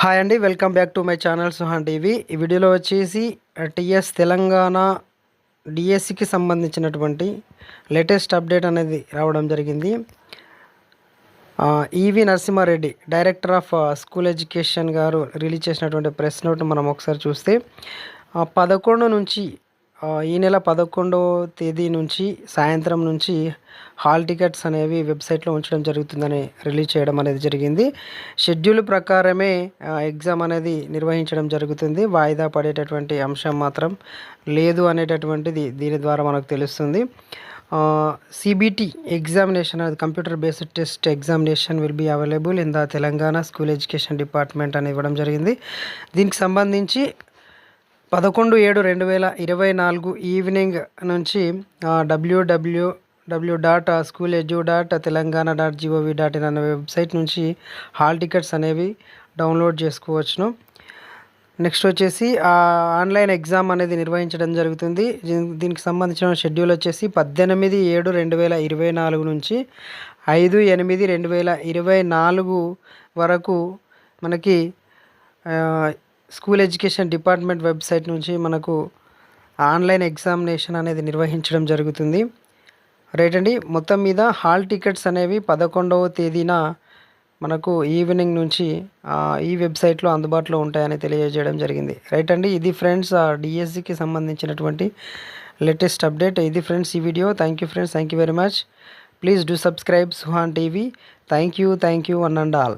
Hi అండి, welcome back to my channel Suhan TV. ఈ వీడియోలో వచ్చేసి టీఎస్ తెలంగాణ డిఎస్సికి సంబంధించినటువంటి లేటెస్ట్ అప్డేట్ అనేది రావడం జరిగింది. EV Narasimha Reddy director of school education గారు రిలీజ్ చేసినటువంటి ప్రెస్ నోట్ మనం ఒకసారి చూస్తే 11 నుంచి ఈ నెల 11వ తేదీ నుంచి సాయంత్రం నుంచి హాల్ టికెట్స్ అనేవి వెబ్సైట్లో ఉంచడం జరుగుతుందని రిలీజ్ చేయడం అనేది జరిగింది. షెడ్యూల్ ప్రకారమే ఎగ్జామ్ అనేది నిర్వహించడం జరుగుతుంది. వాయిదా పడేటటువంటి అంశం మాత్రం లేదు అనేటటువంటిది దీని ద్వారా మనకు తెలుస్తుంది. CBT ఎగ్జామినేషన్ అనేది computer based test examination will be available in the Telangana school education department అని ఇవ్వడం జరిగింది. దీనికి సంబంధించి 11/7/2024 ఈవినింగ్ నుంచి www.schooledu.telangana.gov.in అనే వెబ్సైట్ నుంచి హాల్ టికెట్స్ అనేవి డౌన్లోడ్ చేసుకోవచ్చును. నెక్స్ట్ వచ్చేసి ఆన్లైన్ ఎగ్జామ్ అనేది నిర్వహించడం జరుగుతుంది. దీనికి సంబంధించిన షెడ్యూల్ వచ్చేసి 18/7/2024 నుంచి 5/8/2024 వరకు మనకి స్కూల్ ఎడ్యుకేషన్ డిపార్ట్మెంట్ వెబ్సైట్ నుంచి మనకు ఆన్లైన్ ఎగ్జామినేషన్ అనేది నిర్వహించడం జరుగుతుంది. రైట్ అండి, మొత్తం మీద హాల్ టికెట్స్ అనేవి 11వ తేదీన మనకు ఈవినింగ్ నుంచి ఈ వెబ్సైట్లో అందుబాటులో ఉంటాయని తెలియజేయడం జరిగింది. రైట్ అండి, ఇది ఫ్రెండ్స్ డిఎస్సికి సంబంధించినటువంటి లేటెస్ట్ అప్డేట్. ఇది ఫ్రెండ్స్ ఈ video. Thank you friends, thank you very much. Please do subscribe Suhan TV. Thank you one and all.